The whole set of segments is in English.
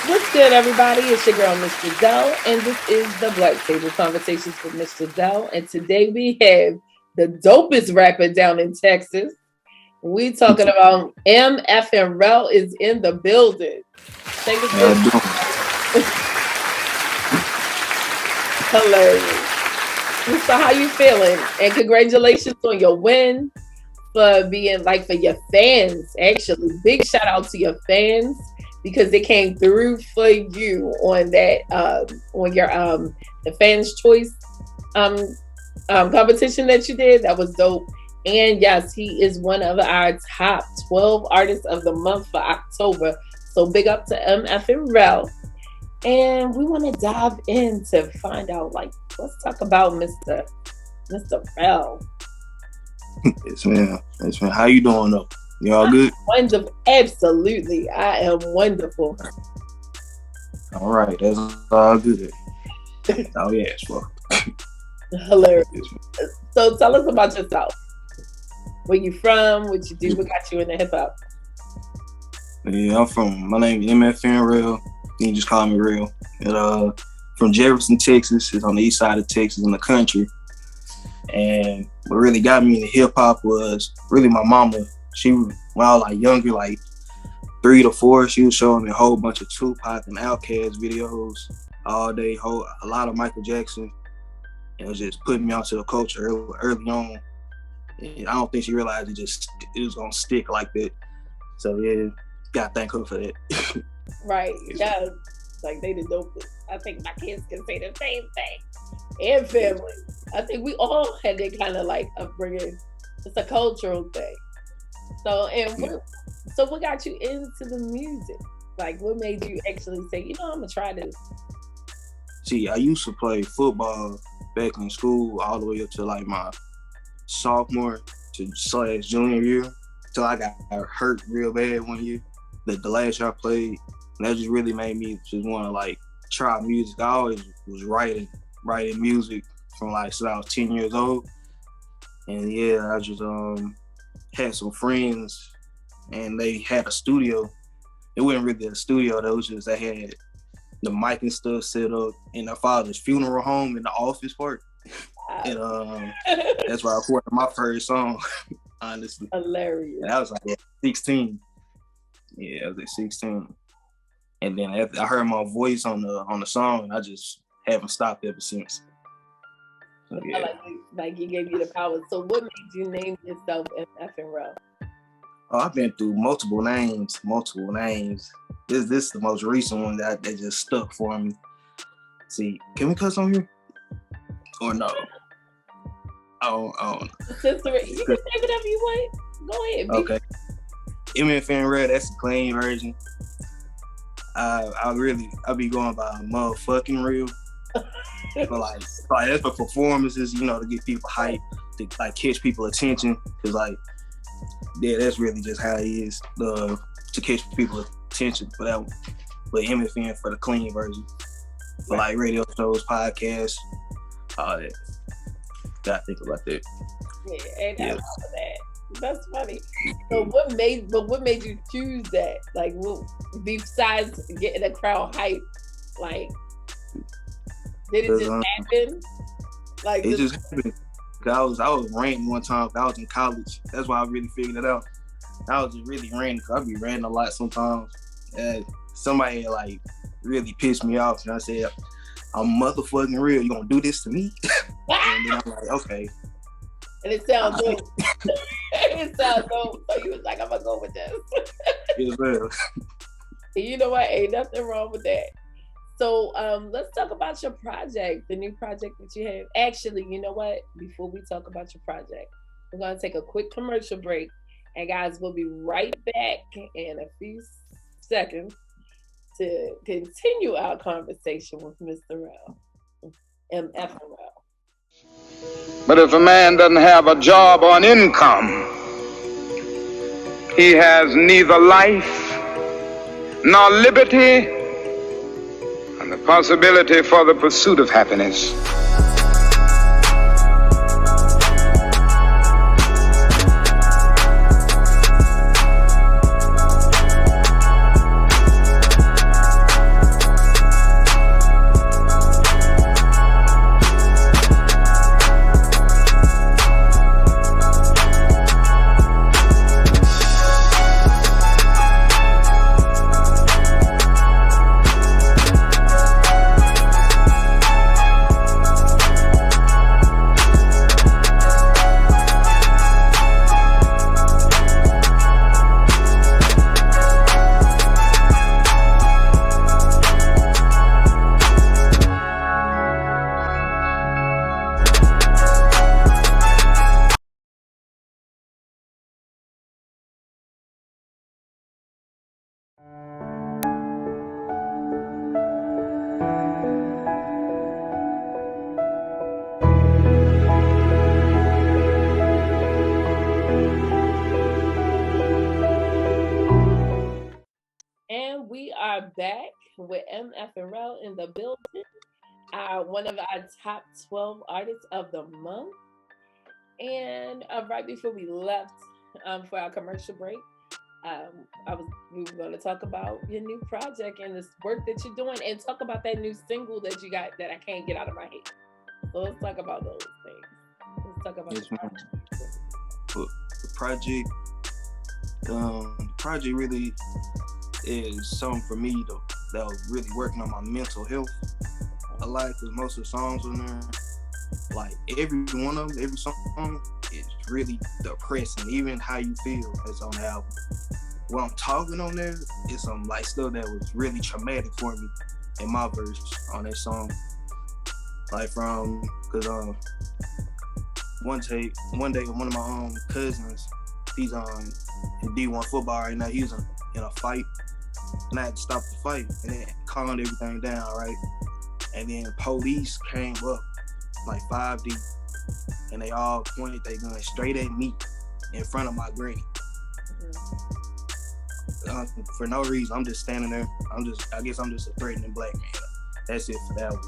What's good, everybody? It's your girl, Miss Giselle, and this is the Black Table Conversations with Miss Giselle. And today we have the dopest rapper down in Texas. We talking about MFN Rell is in the building. Say what's good. Hilarious. So how you feeling? And congratulations on your win for being for your fans. Actually, big shout out to your fans because they came through for you on that on your the fans choice competition that you did. That was dope. And yes, he is one of our top 12 artists of the month for October. So big up to MFN Rell. And we want to dive in to find out, let's talk about Mr. Rell. Yes, man. Yes, man. How you doing, though? You all good? Wonderful. Absolutely. I am wonderful. All right. That's all good. Oh, yes, well. Hilarious. So tell us about yourself. Where you from? What you do? What got you into hip-hop? Yeah, my name is MFN Rell. You can just call me Rell. And, from Jefferson, Texas. It's on the east side of Texas in the country. And what really got me into hip-hop was really my mama. When I was younger, 3 to 4, she was showing me a whole bunch of Tupac and Outkast videos all day, a lot of Michael Jackson. And it was just putting me onto the culture early on. And I don't think she realized it was gonna stick like that. So yeah, gotta thank her for that. Right. Yeah. They the dopest. I think my kids can say the same thing. And family. I think we all had that kind of upbringing. It's a cultural thing. So what got you into the music? What made you actually say, I'm gonna try this? See, I used to play football back in school all the way up to my sophomore to / junior year, till I got hurt real bad one year. The last year I played, and that just really made me just want to try music. I always was writing music from since I was 10 years old. And yeah, I just had some friends and they had a studio. It wasn't really a studio though, it was just they had the mic and stuff set up in their father's funeral home in the office part. And that's where I recorded my first song, honestly. Hilarious. And I was 16. Yeah, I was 16. And then after I heard my voice on the song, I just haven't stopped ever since. So, yeah. He gave you the power. So what made you name yourself MFN Rell? Oh, I've been through multiple names. This is the most recent one that just stuck for me. See, can we cuss on here? Or no? Oh. Sister, you can say whatever you want. Go ahead. Okay. Mfnrell, that's the clean version. I be going by motherfucking real. But that's for performances, to get people hyped, to catch people attention. Cause that's really just how it is, to catch people attention for that one. But MFN for the clean version. For radio shows, podcasts, all that. Gotta think about that. Yeah, and I love that. That's funny. So what made you choose that? Besides getting the crowd hype, did it just happen? It just happened. I was ranting one time. I was in college. That's why I really figured it out. I was just really ranting. I be ranting a lot sometimes. And somebody really pissed me off, and I said, "I'm motherfucking real. You gonna do this to me?" And then I'm okay. And it sounds dope. It sounds dope. So you was I'm gonna go with this. Yes, ma'am. You know what? Ain't nothing wrong with that. So let's talk about your project, the new project that you have. Actually, you know what? Before we talk about your project, we're gonna take a quick commercial break. And guys, we'll be right back in a few seconds to continue our conversation with Mr. Rell, MFN Rell. But if a man doesn't have a job or an income, he has neither life nor liberty and the possibility for the pursuit of happiness. are back with MFN Rell in the building. One of our top 12 artists of the month. And right before we left for our commercial break, we were going to talk about your new project and this work that you're doing, and talk about that new single that you got that I can't get out of my head. So let's talk about those things. Let's talk about the project. The project really is something for me that was really working on my mental health a lot, because most of the songs on there, like every one of them, every song is really depressing. Even How You Feel is on the album. What I'm talking on there is some like stuff that was really traumatic for me in my verse on that song. Like because one day one of my cousins, he's on in D1 football right now. He was in a fight, and I had to stop the fight and then calmed everything down, right? And then police came up like 5 deep, and they all pointed their guns straight at me in front of my granny. For no reason, I'm just standing there. I guess I'm just a threatening black man. That's it for that one.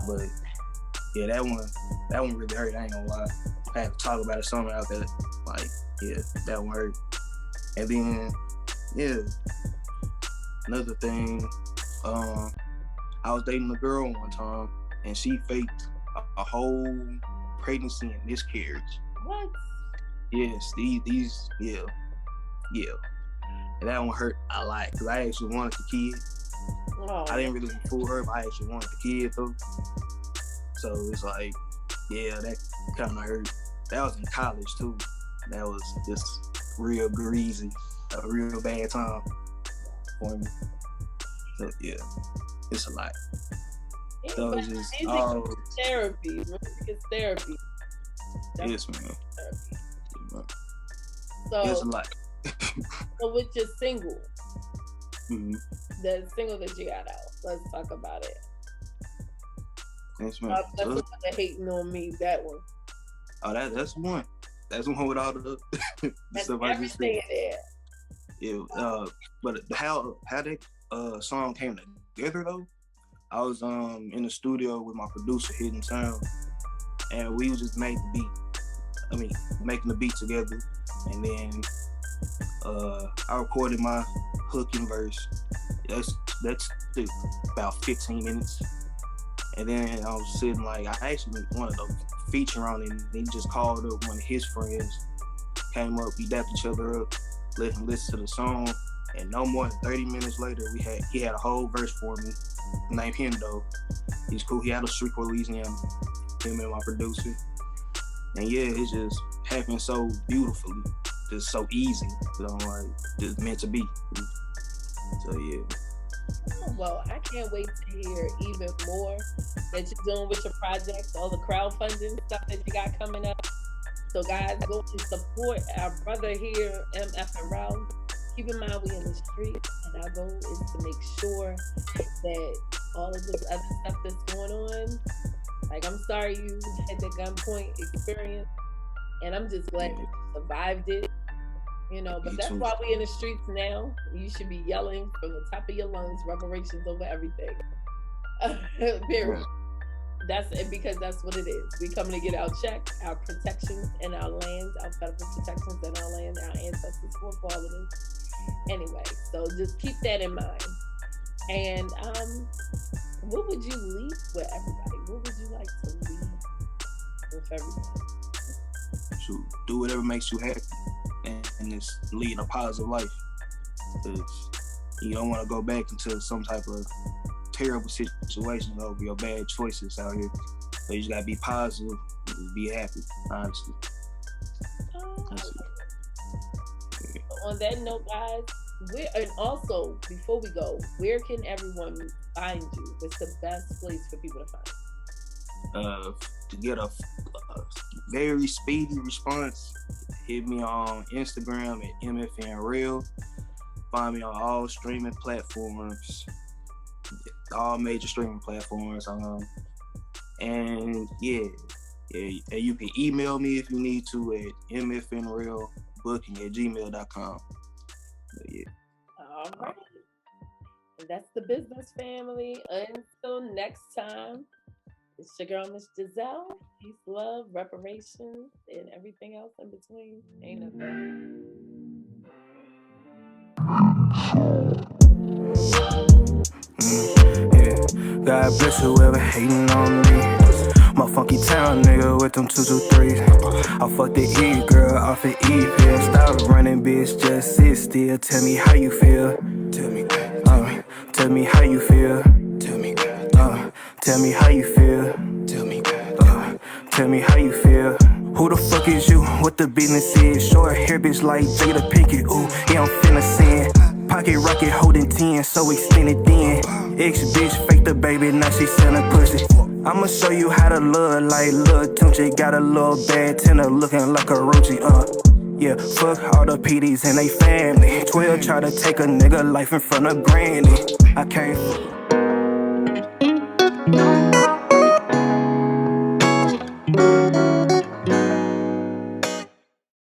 But yeah, that one really hurt. I ain't gonna lie. I had to talk about it somewhere out there. Like, yeah, that one hurt. And then, yeah, another thing, I was dating a girl one time, and she faked a whole pregnancy and miscarriage. What? Yes, these, yeah. And that one hurt a lot, because I actually wanted the kid. Oh. I didn't really fool her, but I actually wanted the kid though. So it's like, yeah, that kind of hurt. That was in college too. That was just real greasy, a real bad time for me. So yeah, it's a lot. Yeah, so it's just therapy. Music is therapy. Yes, man. Therapy. So it's a lot. So with your single, the single that you got out, let's talk about it. Yes, man. That's the one that hating on me. That one. Oh, that's one. That's one with all the stuff I just said. There. Yeah. But how that song came together though, I was in the studio with my producer Hidden Town, and we was just making the beat together, and then I recorded my hook and verse. That's about 15 minutes. And then I was sitting like, I actually wanted to feature on it, and he just called up one of his friends, came up, we dapped each other up, let him listen to the song, and no more than 30 minutes later, he had a whole verse for me, named him though. He's cool, he out of Shreveport, Louisiana, him and my producer. And yeah, it just happened so beautifully, just so easy, so I'm like, just meant to be. So yeah. Oh, well, I can't wait to hear even more that you're doing with your projects, all the crowdfunding stuff that you got coming up. So guys, go and support our brother here, MFN Rell. Keep in mind we in the street, and our goal is to make sure that all of this other stuff that's going on, like, I'm sorry you had the gunpoint experience, and I'm just glad that you survived it. But that's why we in the streets now. You should be yelling from the top of your lungs, reparations over everything. Period. Because that's what it is. We coming to get our check, our protections and our lands, our federal protections and our land, our ancestors for all of this. Anyway, so just keep that in mind. And what would you leave with everybody? What would you like to leave with everybody? So do whatever makes you happy, and just lead a positive life. Because you don't want to go back into some type of terrible situation over your bad choices out here. So you just gotta be positive and be happy, honestly. On that note, guys, and also before we go, where can everyone find you? What's the best place for people to find you? To get a very speedy response, hit me on Instagram at MFNRell. Find me on all streaming platforms, all major streaming platforms. And yeah, you can email me if you need to at mfnrellbookme@gmail.com. Yeah. All right. And that's the business family. Until next time, it's your girl, Miss Giselle. Peace, love, reparations, and everything else in between. Ain't nothing. Yeah. God bless whoever hating on me. My funky town nigga with them 223s. I fuck the E girl off the E pill. Stop running, bitch, just sit still. Tell me how you feel. Tell me how you feel. Tell me how you feel. Tell me how you feel. Who the fuck is you? What the business is? Short hair bitch like Jada Pinkett. Ooh, yeah, I'm finna sin. Pocket rocket holding 10, so extended then. Ex bitch faked the baby, now she selling pussy. I'ma show you how to love like Lil Tunchi. Got a little bad tenor looking like a Ruchi, Yeah, fuck all the PDs and they family. 12 try to take a nigga life in front of granny. I can't